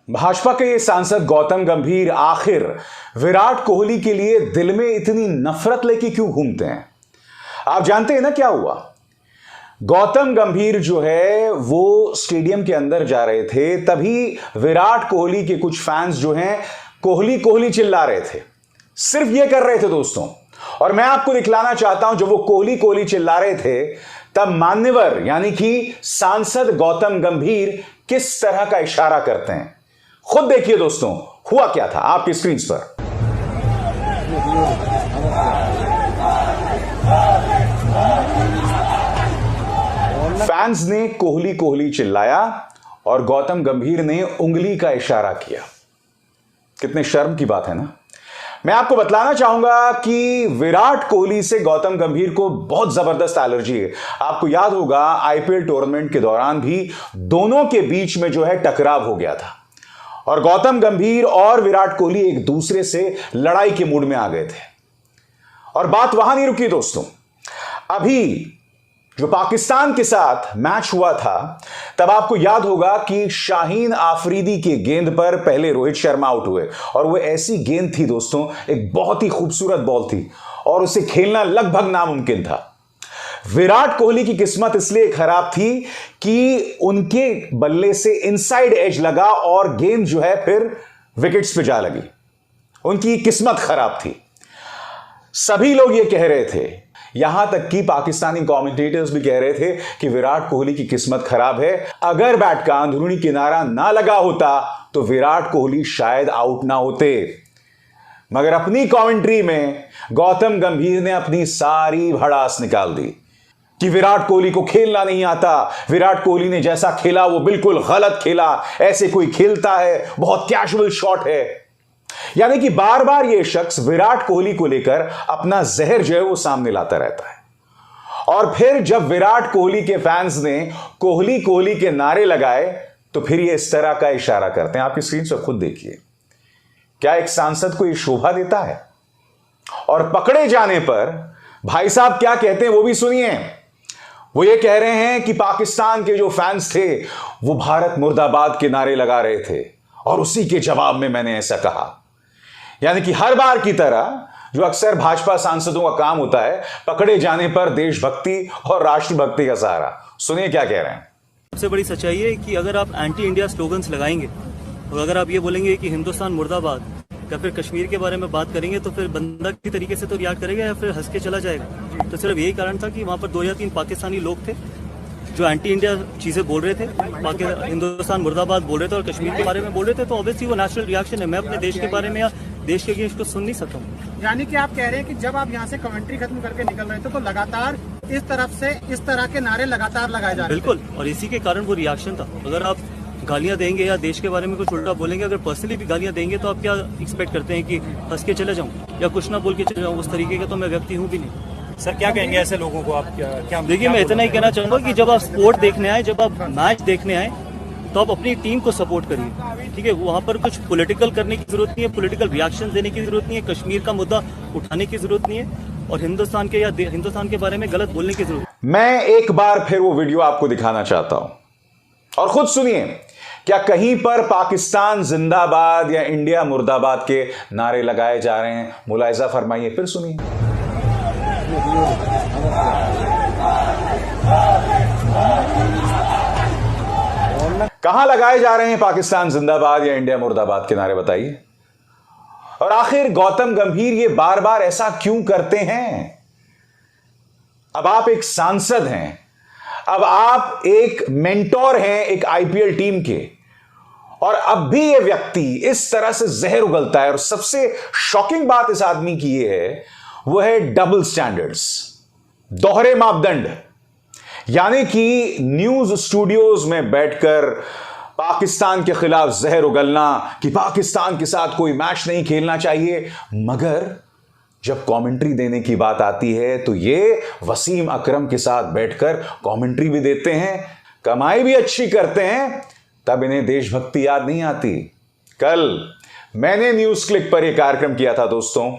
भाजपा के ये सांसद गौतम गंभीर आखिर विराट कोहली के लिए दिल में इतनी नफरत लेके क्यों घूमते हैं? आप जानते हैं ना क्या हुआ? गौतम गंभीर जो है वो स्टेडियम के अंदर जा रहे थे, तभी विराट कोहली के कुछ फैंस जो हैं कोहली कोहली चिल्ला रहे थे। सिर्फ ये कर रहे थे दोस्तों। और मैं आपको दिखलाना चाहता हूं, जब वो कोहली कोहली चिल्ला रहे थे तब मान्यवर यानी कि सांसद गौतम गंभीर किस तरह का इशारा करते हैं। खुद देखिए दोस्तों, हुआ क्या था आपकी स्क्रीन पर। फैंस ने कोहली कोहली चिल्लाया और गौतम गंभीर ने उंगली का इशारा किया। कितने शर्म की बात है ना। मैं आपको बतलाना चाहूंगा कि विराट कोहली से गौतम गंभीर को बहुत जबरदस्त एलर्जी है। आपको याद होगा आईपीएल टूर्नामेंट के दौरान भी दोनों के बीच में जो है टकराव हो गया था और गौतम गंभीर और विराट कोहली एक दूसरे से लड़ाई के मूड में आ गए थे। और बात वहां नहीं रुकी दोस्तों। अभी जो पाकिस्तान के साथ मैच हुआ था, तब आपको याद होगा कि शाहीन आफरीदी के गेंद पर पहले रोहित शर्मा आउट हुए और वो ऐसी गेंद थी दोस्तों, एक बहुत ही खूबसूरत बॉल थी और उसे खेलना लगभग नामुमकिन था। विराट कोहली की किस्मत इसलिए खराब थी कि उनके बल्ले से इनसाइड एज लगा और गेंद जो है फिर विकेट्स पे जा लगी। उनकी किस्मत खराब थी। सभी लोग ये कह रहे थे, यहां तक कि पाकिस्तानी कमेंटेटर्स भी कह रहे थे कि विराट कोहली की किस्मत खराब है। अगर बैट का अंदरूनी किनारा ना लगा होता तो विराट कोहली शायद आउट ना होते। मगर अपनी कमेंट्री में गौतम गंभीर ने अपनी सारी भड़ास निकाल दी कि विराट कोहली को खेलना नहीं आता, विराट कोहली ने जैसा खेला वो बिल्कुल गलत खेला, ऐसे कोई खेलता है, बहुत कैजुअल शॉट है। यानी कि बार बार ये शख्स विराट कोहली को लेकर अपना जहर जो है वो सामने लाता रहता है। और फिर जब विराट कोहली के फैंस ने कोहली कोहली के नारे लगाए तो फिर ये इस तरह का इशारा करते हैं। आपकी स्क्रीन से खुद देखिए। क्या एक सांसद को ये शोभा देता है? और पकड़े जाने पर भाई साहब क्या कहते हैं वो भी सुनिए। वो ये कह रहे हैं कि पाकिस्तान के जो फैंस थे वो भारत मुर्दाबाद के नारे लगा रहे थे और उसी के जवाब में मैंने ऐसा कहा। यानी कि हर बार की तरह जो अक्सर भाजपा सांसदों का काम होता है, पकड़े जाने पर देशभक्ति और राष्ट्रभक्ति का सहारा। सुनिए क्या कह रहे हैं। सबसे बड़ी सच्चाई है कि अगर आप एंटी इंडिया स्लोगन्स लगाएंगे और अगर आप ये बोलेंगे कि हिंदुस्तान मुर्दाबाद या फिर कश्मीर के बारे में बात करेंगे तो फिर बंदा की तरीके से तो रिएक्ट करेगा या फिर हंस के चला जाएगा। तो सिर्फ यही कारण था कि वहाँ पर 2 या 3 पाकिस्तानी लोग थे जो एंटी इंडिया चीजें बोल रहे थे, हिंदुस्तान मुर्दाबाद बोल रहे थे और कश्मीर के बारे में बोल रहे थे। तो ऑब्वियसली वो नेचुरल रिएक्शन है। मैं अपने देश के बारे में या देश के अगेंस्ट को सुन नहीं सकता हूँ। यानी कि आप कह रहे हैं कि जब आप यहाँ से कमेंट्री खत्म करके निकल रहे थे तो लगातार इस तरफ से इस तरह के नारे लगातार लगाए जा रहे थे। बिल्कुल, और इसी के कारण वो रिएक्शन था। अगर आप गालियां देंगे या देश के बारे में कुछ उल्टा बोलेंगे, अगर पर्सनली भी गालियां देंगे तो आप क्या एक्सपेक्ट करते हैं कि हंस के चले जाऊं या कुछ ना बोल के चले जाऊं? उस तरीके का तो मैं व्यक्ति हूँ भी नहीं। सर क्या कहेंगे ऐसे लोगों को आप? क्या देखिए, मैं इतना ही कहना चाहूंगा कि जब आप स्पोर्ट देखने आए, जब आप मैच देखने आए तो आप अपनी टीम को सपोर्ट करिए, ठीक है। वहां पर कुछ पॉलिटिकल करने की जरूरत नहीं है, पॉलिटिकल रिएक्शन देने की जरूरत नहीं है, कश्मीर का मुद्दा उठाने की जरूरत नहीं है और हिंदुस्तान के या हिंदुस्तान के बारे में गलत बोलने की जरूरत। मैं एक बार फिर वो वीडियो आपको दिखाना चाहता हूं और खुद सुनिए। क्या कहीं पर पाकिस्तान जिंदाबाद या इंडिया मुर्दाबाद के नारे लगाए जा रहे हैं? मुलाहिजा फरमाइए, फिर सुनिए। कहां लगाए जा रहे हैं पाकिस्तान जिंदाबाद या इंडिया मुर्दाबाद के नारे, बताइए। और आखिर गौतम गंभीर ये बार बार ऐसा क्यों करते हैं? अब आप एक सांसद हैं, अब आप एक मेंटोर हैं एक आईपीएल टीम के, और अब भी ये व्यक्ति इस तरह से जहर उगलता है। और सबसे शॉकिंग बात इस आदमी की ये है, वो है डबल स्टैंडर्ड्स, दोहरे मापदंड। यानी कि न्यूज स्टूडियोज में बैठकर पाकिस्तान के खिलाफ जहर उगलना कि पाकिस्तान के साथ कोई मैच नहीं खेलना चाहिए, मगर जब कमेंट्री देने की बात आती है तो ये वसीम अकरम के साथ बैठकर कमेंट्री भी देते हैं, कमाई भी अच्छी करते हैं, तब इन्हें देशभक्ति याद नहीं आती। कल मैंने न्यूज क्लिक पर यह कार्यक्रम किया था दोस्तों,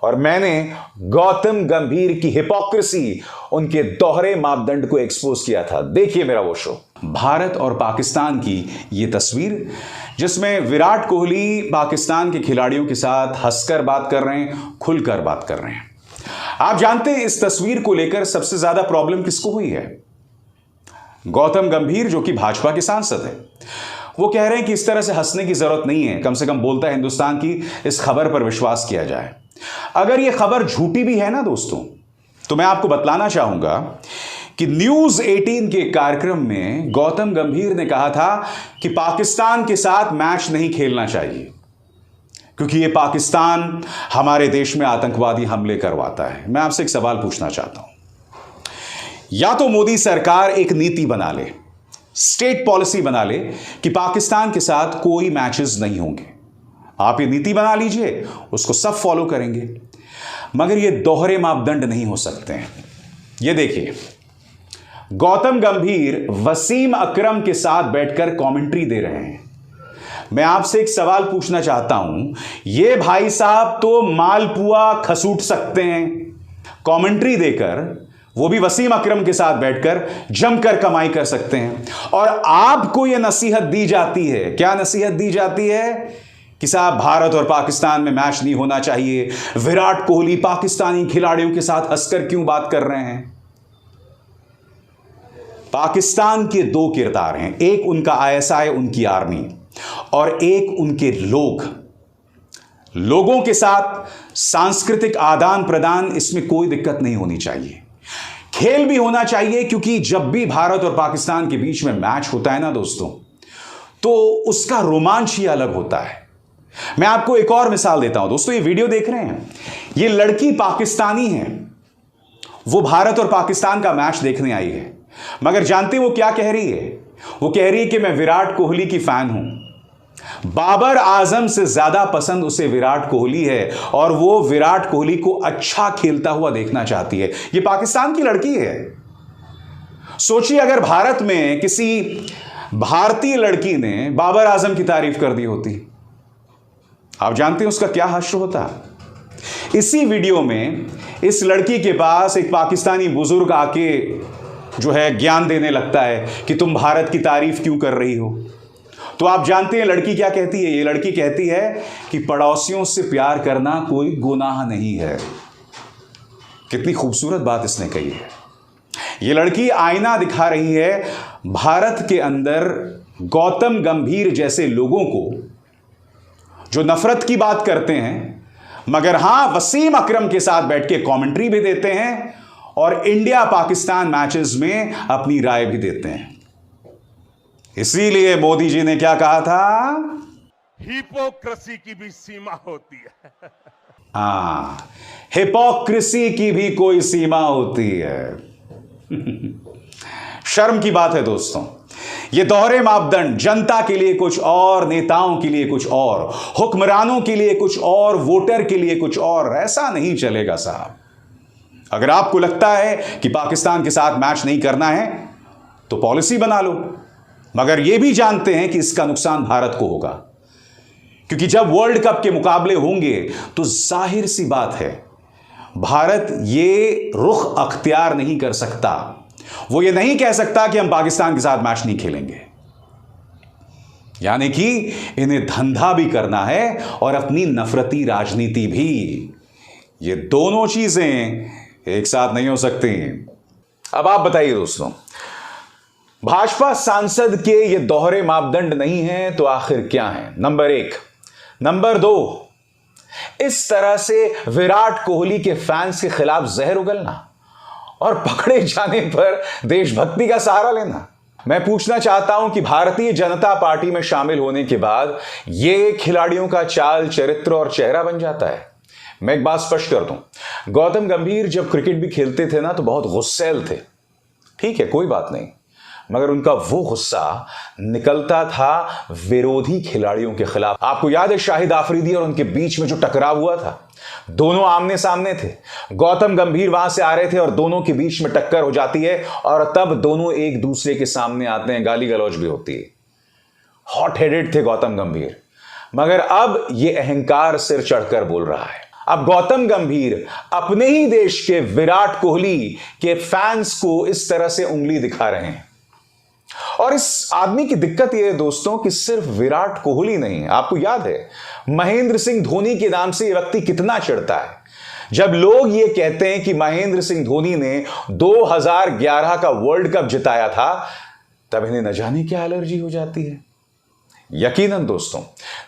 और मैंने गौतम गंभीर की हिपोक्रेसी, उनके दोहरे मापदंड को एक्सपोज किया था। देखिए मेरा वो शो। भारत और पाकिस्तान की ये तस्वीर, जिसमें विराट कोहली पाकिस्तान के खिलाड़ियों के साथ हंसकर बात कर रहे हैं, खुलकर बात कर रहे हैं। आप जानते हैं इस तस्वीर को लेकर सबसे ज्यादा प्रॉब्लम किसको हुई है? गौतम गंभीर, जो कि भाजपा के सांसद है, वो कह रहे हैं कि इस तरह से हंसने की जरूरत नहीं है, कम से कम बोलता है हिंदुस्तान की इस खबर पर विश्वास किया जाए। अगर यह खबर झूठी भी है ना दोस्तों, तो मैं आपको बतलाना चाहूंगा कि न्यूज 18 के कार्यक्रम में गौतम गंभीर ने कहा था कि पाकिस्तान के साथ मैच नहीं खेलना चाहिए, क्योंकि यह पाकिस्तान हमारे देश में आतंकवादी हमले करवाता है। मैं आपसे एक सवाल पूछना चाहता हूं, या तो मोदी सरकार एक नीति बना ले, स्टेट पॉलिसी बना ले कि पाकिस्तान के साथ कोई मैचेस नहीं होंगे। आप ये नीति बना लीजिए, उसको सब फॉलो करेंगे, मगर ये दोहरे मापदंड नहीं हो सकते हैं। ये देखिए, गौतम गंभीर वसीम अकरम के साथ बैठकर कमेंट्री दे रहे हैं। मैं आपसे एक सवाल पूछना चाहता हूं, ये भाई साहब तो मालपुआ खसूट सकते हैं, कमेंट्री देकर, वो भी वसीम अकरम के साथ बैठकर जमकर कमाई कर सकते हैं। और आपको यह नसीहत दी जाती है, क्या नसीहत दी जाती है कि साहब भारत और पाकिस्तान में मैच नहीं होना चाहिए, विराट कोहली पाकिस्तानी खिलाड़ियों के साथ हंसकर क्यों बात कर रहे हैं। पाकिस्तान के दो किरदार हैं, एक उनका ISI, उनकी आर्मी, और एक उनके लोगों के साथ सांस्कृतिक आदान प्रदान, इसमें कोई दिक्कत नहीं होनी चाहिए। खेल भी होना चाहिए, क्योंकि जब भी भारत और पाकिस्तान के बीच में मैच होता है ना दोस्तों, तो उसका रोमांच ही अलग होता है। मैं आपको एक और मिसाल देता हूं दोस्तों, ये वीडियो देख रहे हैं, ये लड़की पाकिस्तानी है, वो भारत और पाकिस्तान का मैच देखने आई है, मगर जानते हैं वो क्या कह रही है? वो कह रही है कि मैं विराट कोहली की फैन हूं, बाबर आजम से ज्यादा पसंद उसे विराट कोहली है, और वो विराट कोहली को अच्छा खेलता हुआ देखना चाहती है। ये पाकिस्तान की लड़की है। सोचिए अगर भारत में किसी भारतीय लड़की ने बाबर आजम की तारीफ कर दी होती, आप जानते हैं उसका क्या हश्र होता। इसी वीडियो में इस लड़की के पास एक पाकिस्तानी बुजुर्ग आके जो है ज्ञान देने लगता है कि तुम भारत की तारीफ क्यों कर रही हो। तो आप जानते हैं लड़की क्या कहती है? ये लड़की कहती है कि पड़ोसियों से प्यार करना कोई गुनाह नहीं है। कितनी खूबसूरत बात इसने कही है। ये लड़की आईना दिखा रही है भारत के अंदर गौतम गंभीर जैसे लोगों को, जो नफरत की बात करते हैं, मगर हां वसीम अकरम के साथ बैठ के कमेंट्री भी देते हैं और इंडिया पाकिस्तान मैचेस में अपनी राय भी देते हैं। इसीलिए मोदी जी ने क्या कहा था? हिपोक्रेसी की भी सीमा होती है। हां, हिपोक्रेसी की भी कोई सीमा होती है। शर्म की बात है दोस्तों, ये दोहरे मापदंड, जनता के लिए कुछ और, नेताओं के लिए कुछ और, हुक्मरानों के लिए कुछ और, वोटर के लिए कुछ और, ऐसा नहीं चलेगा साहब। अगर आपको लगता है कि पाकिस्तान के साथ मैच नहीं करना है तो पॉलिसी बना लो, मगर यह भी जानते हैं कि इसका नुकसान भारत को होगा, क्योंकि जब वर्ल्ड कप के मुकाबले होंगे तो जाहिर सी बात है भारत ये रुख अख्तियार नहीं कर सकता। वो ये नहीं कह सकता कि हम पाकिस्तान के साथ मैच नहीं खेलेंगे, यानी कि इन्हें धंधा भी करना है और अपनी नफरती राजनीति भी। ये दोनों चीजें एक साथ नहीं हो सकती। अब आप बताइए दोस्तों, भाजपा सांसद के ये दोहरे मापदंड नहीं है तो आखिर क्या है? नंबर 1। नंबर 2, इस तरह से विराट कोहली के फैंस के खिलाफ जहर उगलना और पकड़े जाने पर देशभक्ति का सहारा लेना। मैं पूछना चाहता हूं कि भारतीय जनता पार्टी में शामिल होने के बाद यह खिलाड़ियों का चाल, चरित्र और चेहरा बन जाता है। मैं एक बात स्पष्ट कर दूं, गौतम गंभीर जब क्रिकेट भी खेलते थे ना तो बहुत गुस्सैल थे, ठीक है, कोई बात नहीं, मगर उनका वो गुस्सा निकलता था विरोधी खिलाड़ियों के खिलाफ। आपको याद है शाहिद आफरीदी और उनके बीच में जो टकराव हुआ था? दोनों आमने सामने थे, गौतम गंभीर वहां से आ रहे थे और दोनों के बीच में टक्कर हो जाती है और तब दोनों एक दूसरे के सामने आते हैं, गाली गलौज भी होती है। हॉट हेडेड थे गौतम गंभीर, मगर अब यह अहंकार सिर चढ़कर बोल रहा है। अब गौतम गंभीर अपने ही देश के विराट कोहली के फैंस को इस तरह से उंगली दिखा रहे हैं। और इस आदमी की दिक्कत यह है दोस्तों कि सिर्फ विराट कोहली नहीं, आपको याद है महेंद्र सिंह धोनी के नाम से यह व्यक्ति कितना चिढ़ता है। जब लोग ये कहते हैं कि महेंद्र सिंह धोनी ने 2011 का वर्ल्ड कप जिताया था, तब इन्हें न जाने क्या एलर्जी हो जाती है। यकीनन दोस्तों,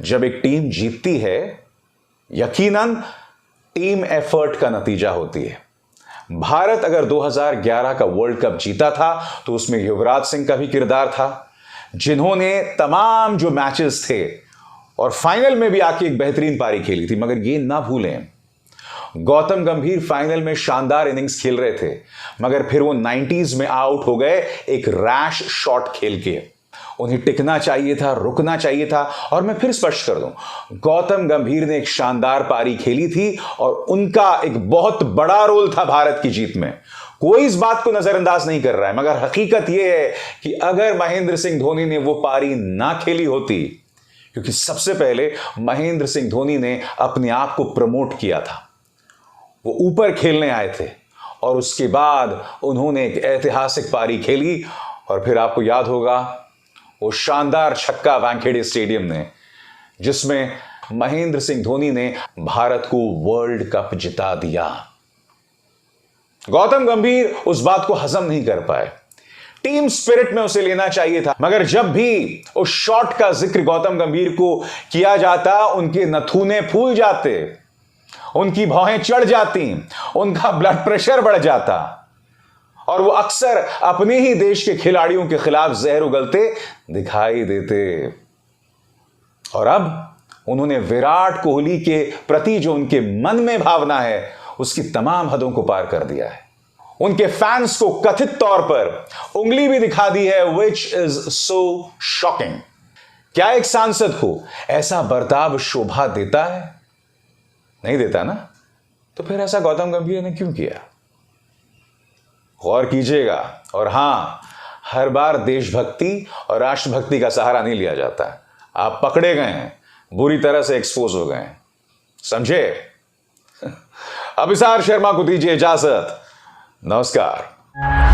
जब एक टीम जीतती है, यकीनन टीम एफर्ट का नतीजा होती है। भारत अगर 2011 का वर्ल्ड कप जीता था तो उसमें युवराज सिंह का भी किरदार था, जिन्होंने तमाम जो मैचेस थे और फाइनल में भी आके एक बेहतरीन पारी खेली थी। मगर ये ना भूलें, गौतम गंभीर फाइनल में शानदार इनिंग्स खेल रहे थे, मगर फिर वो 90s में आउट हो गए एक रैश शॉट खेल के। उन्हें टिकना चाहिए था, रुकना चाहिए था। और मैं फिर स्पष्ट कर दूं, गौतम गंभीर ने एक शानदार पारी खेली थी और उनका एक बहुत बड़ा रोल था भारत की जीत में। कोई इस बात को नजरअंदाज नहीं कर रहा है, मगर हकीकत यह है कि अगर महेंद्र सिंह धोनी ने वो पारी ना खेली होती, क्योंकि सबसे पहले महेंद्र सिंह धोनी ने अपने आप को प्रमोट किया था, वो ऊपर खेलने आए थे और उसके बाद उन्होंने एक ऐतिहासिक पारी खेली। और फिर आपको याद होगा वो शानदार छक्का वानखेड़े स्टेडियम ने, जिसमें महेंद्र सिंह धोनी ने भारत को वर्ल्ड कप जिता दिया। गौतम गंभीर उस बात को हजम नहीं कर पाए। टीम स्पिरिट में उसे लेना चाहिए था, मगर जब भी उस शॉट का जिक्र गौतम गंभीर को किया जाता, उनके नथुने फूल जाते, उनकी भौहें चढ़ जाती, उनका ब्लड प्रेशर बढ़ जाता और वो अक्सर अपने ही देश के खिलाड़ियों के खिलाफ जहर उगलते दिखाई देते। और अब उन्होंने विराट कोहली के प्रति जो उनके मन में भावना है, उसकी तमाम हदों को पार कर दिया है। उनके फैंस को कथित तौर पर उंगली भी दिखा दी है, विच इज सो शॉकिंग। क्या एक सांसद को ऐसा बर्ताव शोभा देता है? नहीं देता ना। तो फिर ऐसा गौतम गंभीर ने क्यों किया? गौर कीजिएगा। और हां, हर बार देशभक्ति और राष्ट्रभक्ति का सहारा नहीं लिया जाता। आप पकड़े गए हैं, बुरी तरह से एक्सपोज हो गए हैं, समझे? अभिसार शर्मा को दीजिए इजाजत। नमस्कार।